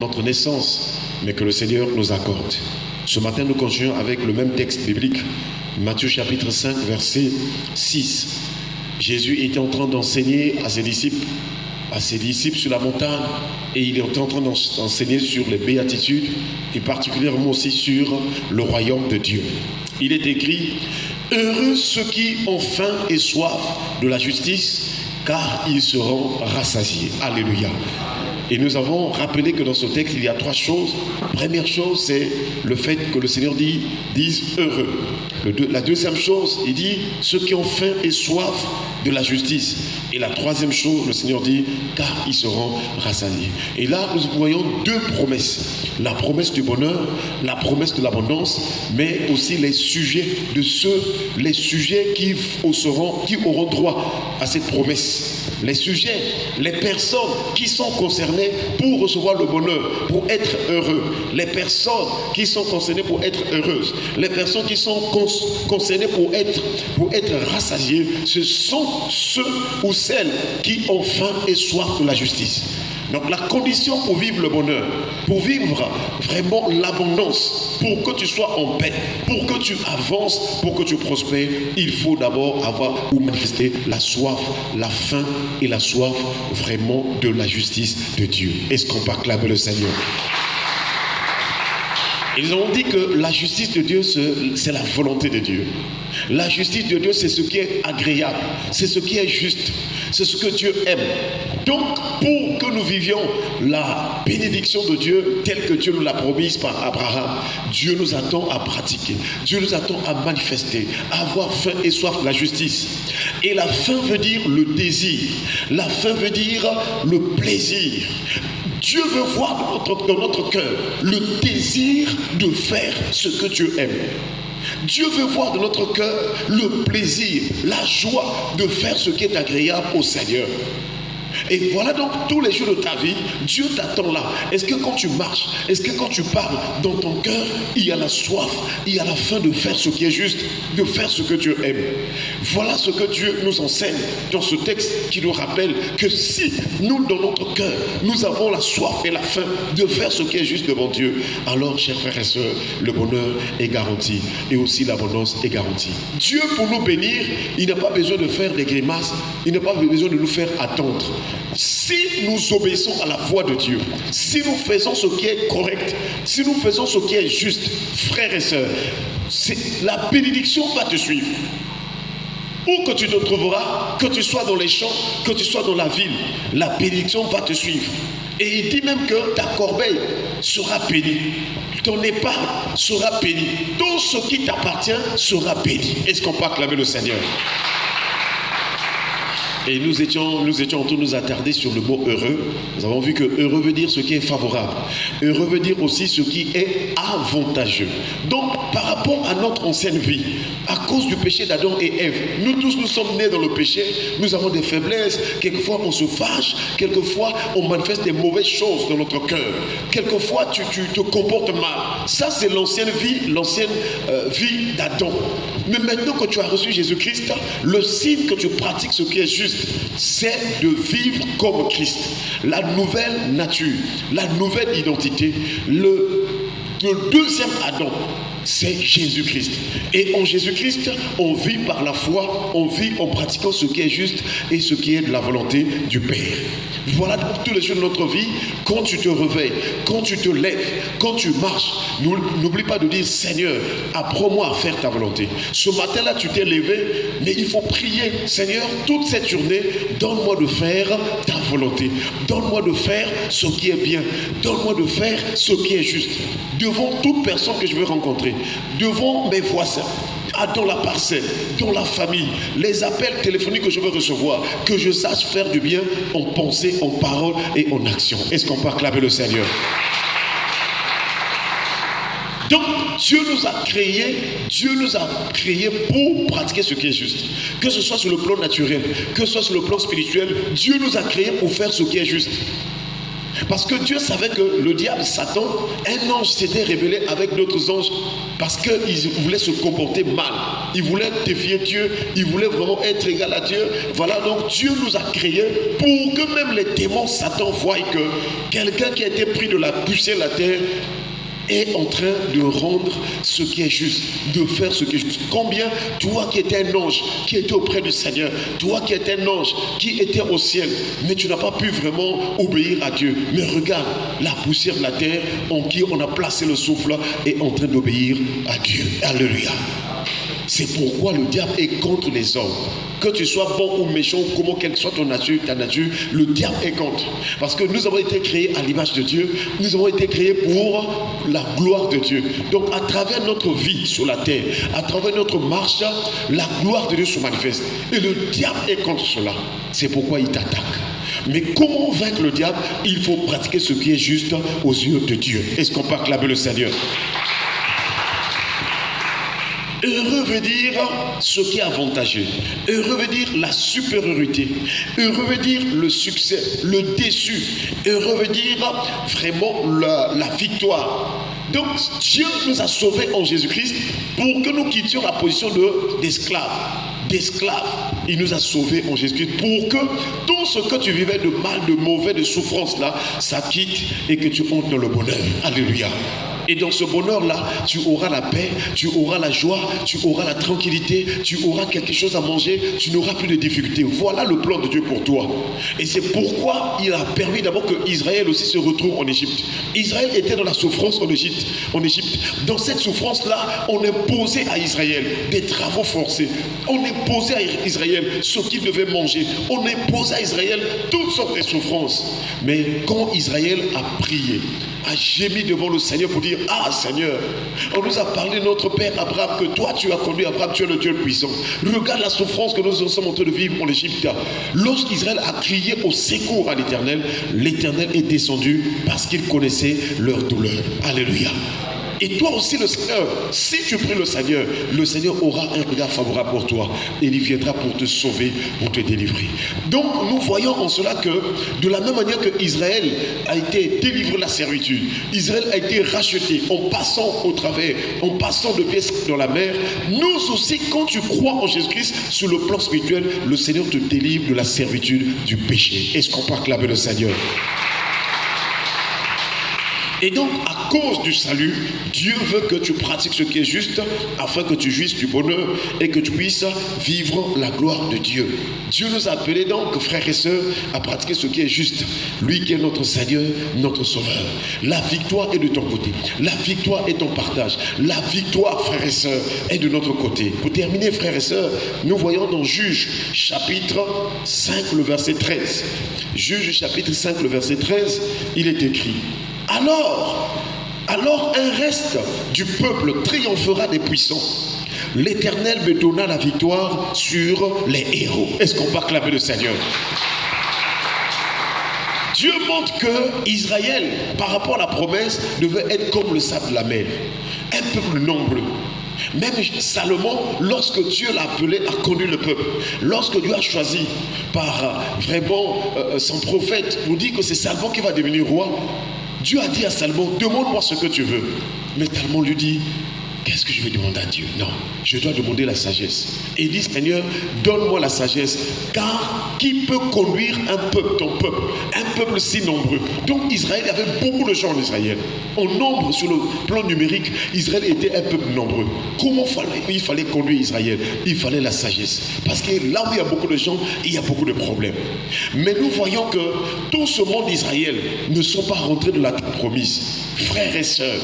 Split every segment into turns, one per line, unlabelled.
notre naissance, mais que le Seigneur nous accorde. Ce matin, nous continuons avec le même texte biblique, Matthieu chapitre 5, verset 6. Jésus était en train d'enseigner à ses disciples sur la montagne, et il est en train d'enseigner sur les béatitudes, et particulièrement aussi sur le royaume de Dieu. Il est écrit: heureux ceux qui ont faim et soif de la justice, car ils seront rassasiés. Alléluia. Et nous avons rappelé que dans ce texte, il y a trois choses. Première chose, c'est le fait que le Seigneur dise heureux. La deuxième chose, il dit ceux qui ont faim et soif de la justice. Et la troisième chose, le Seigneur dit car ils seront rassasiés. Et là, nous voyons deux promesses. La promesse du bonheur, la promesse de l'abondance, mais aussi les sujets qui auront droit à cette promesse. Les sujets, les personnes qui sont concernées pour recevoir le bonheur, pour être heureux. Les personnes qui sont concernées pour être heureuses. Les personnes qui sont concernées pour être rassasiées, ce sont ceux ou celles qui ont faim et soif de la justice. Donc la condition pour vivre le bonheur, pour vivre vraiment l'abondance, pour que tu sois en paix, pour que tu avances, pour que tu prospères, il faut d'abord avoir ou manifester la soif, la faim et la soif vraiment de la justice de Dieu. Est-ce qu'on peut acclamer le Seigneur? Ils ont dit que la justice de Dieu, c'est la volonté de Dieu. La justice de Dieu, c'est ce qui est agréable, c'est ce qui est juste, c'est ce que Dieu aime. Donc, pour que nous vivions la bénédiction de Dieu telle que Dieu nous l'a promise par Abraham, Dieu nous attend à pratiquer, Dieu nous attend à manifester, à avoir faim et soif de la justice. Et la faim veut dire le désir, la faim veut dire le plaisir. Dieu veut voir dans notre cœur le désir de faire ce que Dieu aime. Dieu veut voir dans notre cœur le plaisir, la joie de faire ce qui est agréable au Seigneur. Et voilà donc tous les jours de ta vie, Dieu t'attend là. Est-ce que quand tu marches, est-ce que quand tu parles, dans ton cœur, il y a la soif, il y a la faim de faire ce qui est juste, de faire ce que Dieu aime? Voilà ce que Dieu nous enseigne dans ce texte qui nous rappelle que si nous, dans notre cœur, nous avons la soif et la faim de faire ce qui est juste devant Dieu, alors, chers frères et sœurs, le bonheur est garanti et aussi l'abondance est garantie. Dieu, pour nous bénir, il n'a pas besoin de faire des grimaces, il n'a pas besoin de nous faire attendre. Si nous obéissons à la voix de Dieu, si nous faisons ce qui est correct, si nous faisons ce qui est juste, frères et sœurs, la bénédiction va te suivre. Où que tu te trouveras, que tu sois dans les champs, que tu sois dans la ville, la bénédiction va te suivre. Et il dit même que ta corbeille sera bénie, ton épargne sera bénie, tout ce qui t'appartient sera béni. Est-ce qu'on peut acclamer le Seigneur? Et nous étions en train de nous attarder sur le mot heureux. Nous avons vu que heureux veut dire ce qui est favorable. Heureux veut dire aussi ce qui est avantageux. Donc, par rapport à notre ancienne vie, à cause du péché d'Adam et Ève, nous tous nous sommes nés dans le péché, nous avons des faiblesses, quelquefois on se fâche, quelquefois on manifeste des mauvaises choses dans notre cœur, quelquefois tu te comportes mal. Ça c'est l'ancienne vie d'Adam. Mais maintenant que tu as reçu Jésus-Christ, le signe que tu pratiques ce qui est juste, c'est de vivre comme Christ. La nouvelle nature, la nouvelle identité, le deuxième Adam, c'est Jésus-Christ. Et en Jésus-Christ, on vit par la foi, on vit en pratiquant ce qui est juste et ce qui est de la volonté du Père. Voilà donc tous les jours de notre vie, quand tu te réveilles, quand tu te lèves, quand tu marches, n'oublie pas de dire Seigneur, apprends-moi à faire ta volonté. Ce matin-là, tu t'es levé, mais il faut prier. Seigneur, toute cette journée, donne-moi de faire ta volonté. Donne-moi de faire ce qui est bien. Donne-moi de faire ce qui est juste. Devant toute personne que je veux rencontrer, devant mes voisins, dans la parcelle, dans la famille, les appels téléphoniques que je veux recevoir, que je sache faire du bien en pensée, en parole et en action. Est-ce qu'on peut acclamer le Seigneur? Donc, Dieu nous a créés pour pratiquer ce qui est juste. Que ce soit sur le plan naturel, que ce soit sur le plan spirituel, Dieu nous a créés pour faire ce qui est juste. Parce que Dieu savait que le diable, Satan, un ange s'était rebellé avec d'autres anges parce qu'ils voulaient se comporter mal. Ils voulaient défier Dieu. Ils voulaient vraiment être égal à Dieu. Voilà, donc Dieu nous a créés pour que même les démons, Satan, voient que quelqu'un qui a été pris de la poussière de la terre est en train de rendre ce qui est juste, de faire ce qui est juste. Combien, toi qui étais un ange, qui était auprès du Seigneur, toi qui étais un ange, qui était au ciel, mais tu n'as pas pu vraiment obéir à Dieu. Mais regarde, la poussière de la terre en qui on a placé le souffle est en train d'obéir à Dieu. Alléluia. C'est pourquoi le diable est contre les hommes. Que tu sois bon ou méchant, comment quelle soit ta nature, le diable est contre. Parce que nous avons été créés à l'image de Dieu, nous avons été créés pour la gloire de Dieu. Donc à travers notre vie sur la terre, à travers notre marche, la gloire de Dieu se manifeste. Et le diable est contre cela. C'est pourquoi il t'attaque. Mais comment vaincre le diable? Il faut pratiquer ce qui est juste aux yeux de Dieu. Est-ce qu'on peut acclamer le Seigneur? Heureux veut dire ce qui est avantageux. Heureux veut dire la supériorité. Heureux veut dire le succès, le déçu. Heureux veut dire vraiment la victoire. Donc Dieu nous a sauvés en Jésus-Christ pour que nous quittions la position d'esclaves. Il nous a sauvés en Jésus-Christ pour que tout ce que tu vivais de mal, de mauvais, de souffrance là, ça quitte et que tu entres dans le bonheur. Alléluia. Et dans ce bonheur-là, tu auras la paix, tu auras la joie, tu auras la tranquillité, tu auras quelque chose à manger, tu n'auras plus de difficultés. Voilà le plan de Dieu pour toi. Et c'est pourquoi il a permis d'abord que Israël aussi se retrouve en Égypte. Israël était dans la souffrance en Égypte. Dans cette souffrance-là, on imposait à Israël des travaux forcés. On imposait à Israël ce qu'il devait manger. On imposait à Israël toutes sortes de souffrances. Mais quand Israël a prié, a gémi devant le Seigneur pour dire: ah Seigneur, on nous a parlé de notre père Abraham, que toi tu as conduit Abraham, tu es le Dieu puissant. Regarde la souffrance que nous sommes en train de vivre en Égypte. Lorsqu'Israël a crié au secours à l'Éternel, l'Éternel est descendu parce qu'il connaissait leur douleur. Alléluia. Et toi aussi, le Seigneur, si tu pries le Seigneur aura un regard favorable pour toi et il viendra pour te sauver, pour te délivrer. Donc nous voyons en cela que de la même manière que Israël a été délivré de la servitude, Israël a été racheté en passant au travers, en passant de pièces dans la mer, nous aussi, quand tu crois en Jésus-Christ, sur le plan spirituel, le Seigneur te délivre de la servitude du péché. Est-ce qu'on peut acclamer le Seigneur? Et donc, à cause du salut, Dieu veut que tu pratiques ce qui est juste afin que tu jouisses du bonheur et que tu puisses vivre la gloire de Dieu. Dieu nous a appelés donc, frères et sœurs, à pratiquer ce qui est juste. Lui qui est notre Seigneur, notre Sauveur. La victoire est de ton côté. La victoire est ton partage. La victoire, frères et sœurs, est de notre côté. Pour terminer, frères et sœurs, nous voyons dans Juges, chapitre 5, le verset 13. Juges, chapitre 5, le verset 13, il est écrit: Alors un reste du peuple triomphera des puissants. L'Éternel me donna la victoire sur les héros. Est-ce qu'on peut acclamer le Seigneur? Dieu montre que Israël, par rapport à la promesse, devait être comme le sable de la mer. Un peuple nombreux. Même Salomon, lorsque Dieu l'a appelé à conduire le peuple, lorsque Dieu a choisi par vraiment son prophète, nous dit que c'est Salomon qui va devenir roi. Dieu a dit à Salomon: demande-moi ce que tu veux. Mais Salomon lui dit: qu'est-ce que je vais demander à Dieu? Non, je dois demander la sagesse. Et il dit: Seigneur, donne-moi la sagesse. Car qui peut conduire un peuple, ton peuple, un peuple si nombreux? Donc Israël, il y avait beaucoup de gens en Israël. En nombre, sur le plan numérique, Israël était un peuple nombreux. Comment il fallait conduire Israël? Il fallait la sagesse. Parce que là où il y a beaucoup de gens, il y a beaucoup de problèmes. Mais nous voyons que tout ce monde d'Israël ne sont pas rentrés de la terre promise. Frères et sœurs,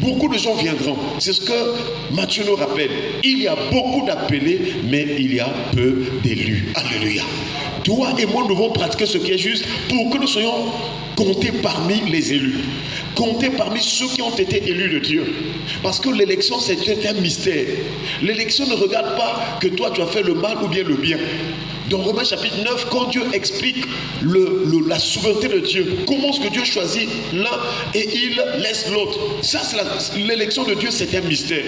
beaucoup de gens viendront. C'est ce que Matthieu nous rappelle. Il y a beaucoup d'appelés, mais il y a peu d'élus. Alléluia. Toi et moi, nous devons pratiquer ce qui est juste pour que nous soyons comptés parmi les élus. Comptés parmi ceux qui ont été élus de Dieu. Parce que l'élection, c'est un mystère. L'élection ne regarde pas que toi, tu as fait le mal ou bien le bien. Dans Romains chapitre 9, quand Dieu explique la souveraineté de Dieu, comment est-ce que Dieu choisit l'un et il laisse l'autre. Ça, c'est l'élection de Dieu, c'est un mystère.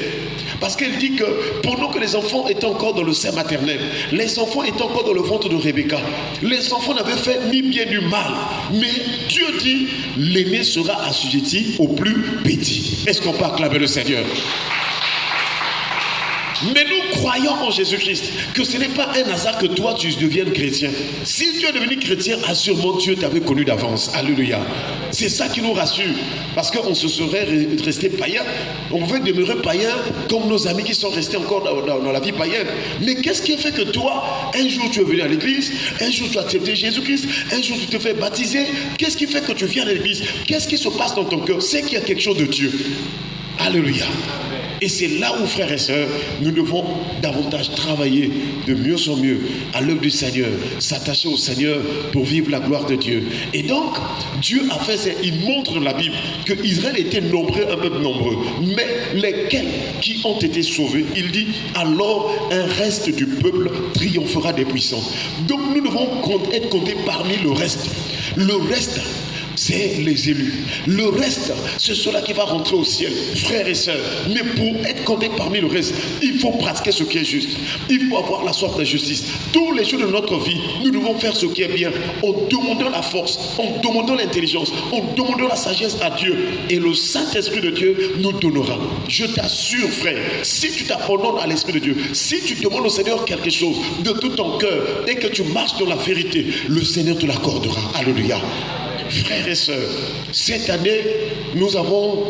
Parce qu'elle dit que pendant que les enfants étaient encore dans le sein maternel, les enfants étaient encore dans le ventre de Rebecca, les enfants n'avaient fait ni bien ni mal. Mais Dieu dit, l'aîné sera assujetti au plus petit. Est-ce qu'on peut acclamer le Seigneur? Mais nous croyons en Jésus-Christ, que ce n'est pas un hasard que toi tu deviennes chrétien. Si tu es devenu chrétien, assurément Dieu t'avait connu d'avance. Alléluia. C'est ça qui nous rassure. Parce qu'on se serait resté païen. On veut demeurer païen comme nos amis qui sont restés encore dans la vie païenne. Mais qu'est-ce qui a fait que toi, un jour tu es venu à l'église, un jour tu as accepté Jésus-Christ, un jour tu te fais baptiser? Qu'est-ce qui fait que tu viens à l'église? Qu'est-ce qui se passe dans ton cœur? C'est qu'il y a quelque chose de Dieu. Alléluia. Et c'est là où, frères et sœurs, nous devons davantage travailler de mieux en mieux à l'œuvre du Seigneur, s'attacher au Seigneur pour vivre la gloire de Dieu. Et donc, Dieu a fait, il montre dans la Bible que Israël était nombreux, un peuple nombreux. Mais lesquels qui ont été sauvés, il dit, alors un reste du peuple triomphera des puissants. Donc nous devons être comptés parmi le reste. Le reste, c'est les élus. Le reste, c'est cela qui va rentrer au ciel, frères et sœurs. Mais pour être compté parmi le reste, il faut pratiquer ce qui est juste. Il faut avoir la soif de justice. Tous les jours de notre vie, nous devons faire ce qui est bien, en demandant la force, en demandant l'intelligence, en demandant la sagesse à Dieu. Et le Saint-Esprit de Dieu nous donnera. Je t'assure, frère, si tu t'abandonnes à l'Esprit de Dieu, si tu demandes au Seigneur quelque chose de tout ton cœur, et que tu marches dans la vérité, le Seigneur te l'accordera. Alléluia. Frères et sœurs, cette année, nous avons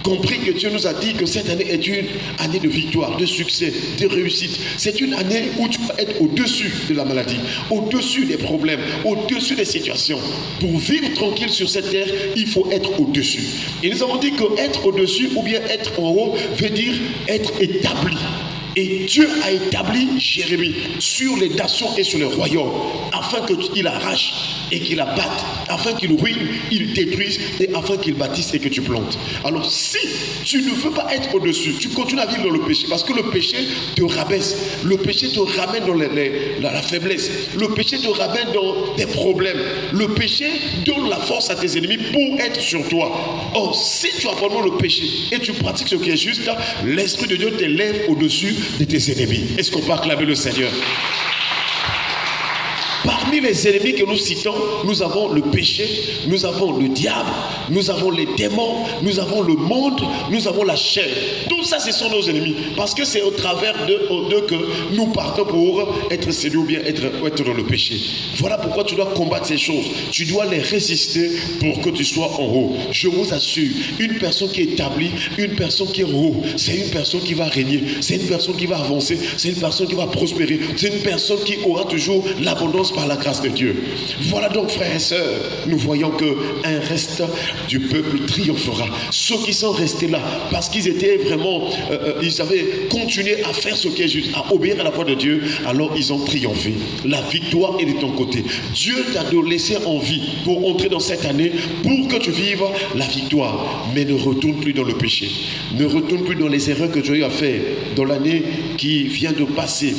compris que Dieu nous a dit que cette année est une année de victoire, de succès, de réussite. C'est une année où tu vas être au-dessus de la maladie, au-dessus des problèmes, au-dessus des situations. Pour vivre tranquille sur cette terre, il faut être au-dessus. Et nous avons dit que être au-dessus ou bien être en haut veut dire être établi. Et Dieu a établi Jérémie sur les nations et sur les royaumes, afin qu'il arrache et qu'il abatte, afin qu'il ruine, il détruise, et afin qu'il bâtisse et que tu plantes. Alors si tu ne veux pas être au-dessus, tu continues à vivre dans le péché, parce que le péché te rabaisse, le péché te ramène dans la faiblesse, le péché te ramène dans des problèmes, le péché donne la force à tes ennemis pour être sur toi. Or, si tu abandonnes le péché et tu pratiques ce qui est juste, l'Esprit de Dieu t'élève au-dessus de tes ennemis. Est-ce qu'on peut acclamer le Seigneur? Parmi les ennemis que nous citons, nous avons le péché, nous avons le diable, nous avons les démons, nous avons le monde, nous avons la chair. Tout ça, ce sont nos ennemis. Parce que c'est au travers d'eux que nous partons pour être séduits ou bien être dans le péché. Voilà pourquoi tu dois combattre ces choses. Tu dois les résister pour que tu sois en haut. Je vous assure, une personne qui est établie, une personne qui est en haut, c'est une personne qui va régner, c'est une personne qui va avancer, c'est une personne qui va prospérer, c'est une personne qui aura toujours l'abondance par la grâce de Dieu. Voilà donc, frères et sœurs, nous voyons qu'un reste du peuple triomphera. Ceux qui sont restés là, parce qu'ils étaient vraiment, ils avaient continué à faire ce qui est juste, à obéir à la voix de Dieu, alors ils ont triomphé. La victoire est de ton côté. Dieu t'a laissé en vie pour entrer dans cette année, pour que tu vives la victoire. Mais ne retourne plus dans le péché. Ne retourne plus dans les erreurs que tu as eu à faire dans l'année qui vient de passer.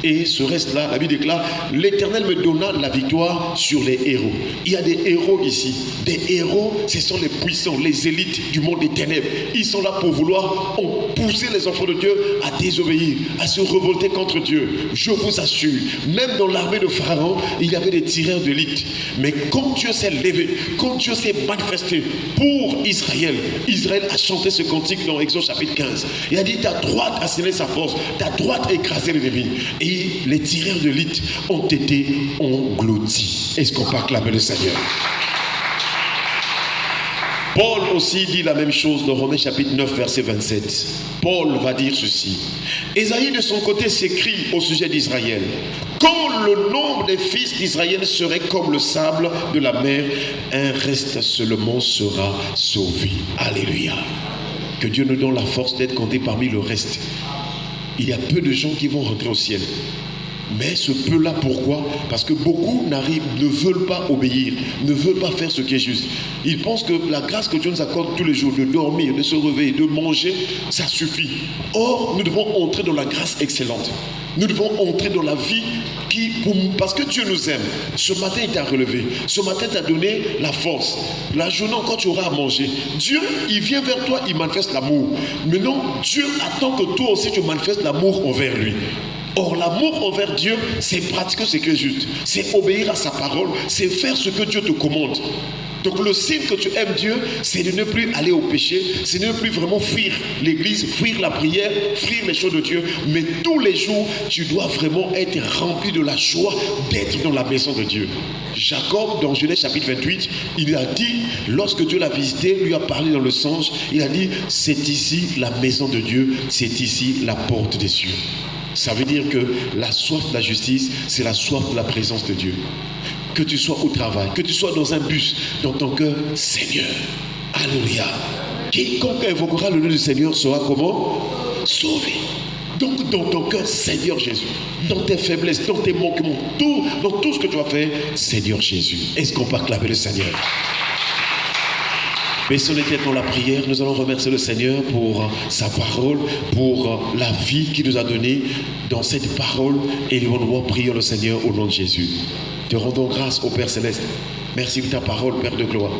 Et ce reste-là, la Bible déclare, l'Éternel me donna la victoire sur les héros. Il y a des héros ici. Des héros, ce sont les puissants, les élites du monde des ténèbres. Ils sont là pour vouloir pousser les enfants de Dieu à désobéir, à se révolter contre Dieu. Je vous assure, même dans l'armée de Pharaon, il y avait des tireurs d'élite. Mais quand Dieu s'est levé, quand Dieu s'est manifesté pour Israël, Israël a chanté ce cantique dans Exode chapitre 15. Il a dit, ta droite a scellé sa force, ta droite a écrasé l'ennemi. Et les tireurs d'élite ont été engloutis. Est-ce qu'on peut acclamer le Seigneur? Paul aussi dit la même chose dans Romains chapitre 9 verset 27. Paul va dire ceci. Ésaïe de son côté s'écrie au sujet d'Israël. Quand le nombre des fils d'Israël serait comme le sable de la mer, un reste seulement sera sauvé. Alléluia. Que Dieu nous donne la force d'être compté parmi le reste. Il y a peu de gens qui vont rentrer au ciel. Mais ce peu-là, pourquoi? Parce que beaucoup ne veulent pas obéir, ne veulent pas faire ce qui est juste. Ils pensent que la grâce que Dieu nous accorde tous les jours, de dormir, de se réveiller, de manger, ça suffit. Or, nous devons entrer dans la grâce excellente. Nous devons entrer dans la vie parce que Dieu nous aime, ce matin il t'a relevé, ce matin il t'a donné la force. La journée encore tu auras à manger. Dieu, il vient vers toi, il manifeste l'amour. Maintenant, Dieu attend que toi aussi tu manifestes l'amour envers lui. Or, l'amour envers Dieu, c'est pratiquer ce qui est juste. C'est obéir à sa parole, c'est faire ce que Dieu te commande. Donc le signe que tu aimes Dieu, c'est de ne plus aller au péché, c'est de ne plus vraiment fuir l'église, fuir la prière, fuir les choses de Dieu. Mais tous les jours, tu dois vraiment être rempli de la joie d'être dans la maison de Dieu. Jacob, dans Genèse chapitre 28, il a dit, lorsque Dieu l'a visité, lui a parlé dans le songe, il a dit, c'est ici la maison de Dieu, c'est ici la porte des cieux. Ça veut dire que la soif de la justice, c'est la soif de la présence de Dieu. Que tu sois au travail, que tu sois dans un bus, dans ton cœur, Seigneur, alléluia. Quiconque invoquera le nom du Seigneur sera comment? Sauvé. Donc dans ton cœur, Seigneur Jésus, dans tes faiblesses, dans tes manquements, dans tout ce que tu as fait, Seigneur Jésus. Est-ce qu'on peut acclamer le Seigneur? Baissons les têtes dans la prière, nous allons remercier le Seigneur pour sa parole, pour la vie qu'il nous a donnée dans cette parole. Et nous prions le Seigneur au nom de Jésus. Te rendons grâce au Père Céleste. Merci pour ta parole, Père de gloire.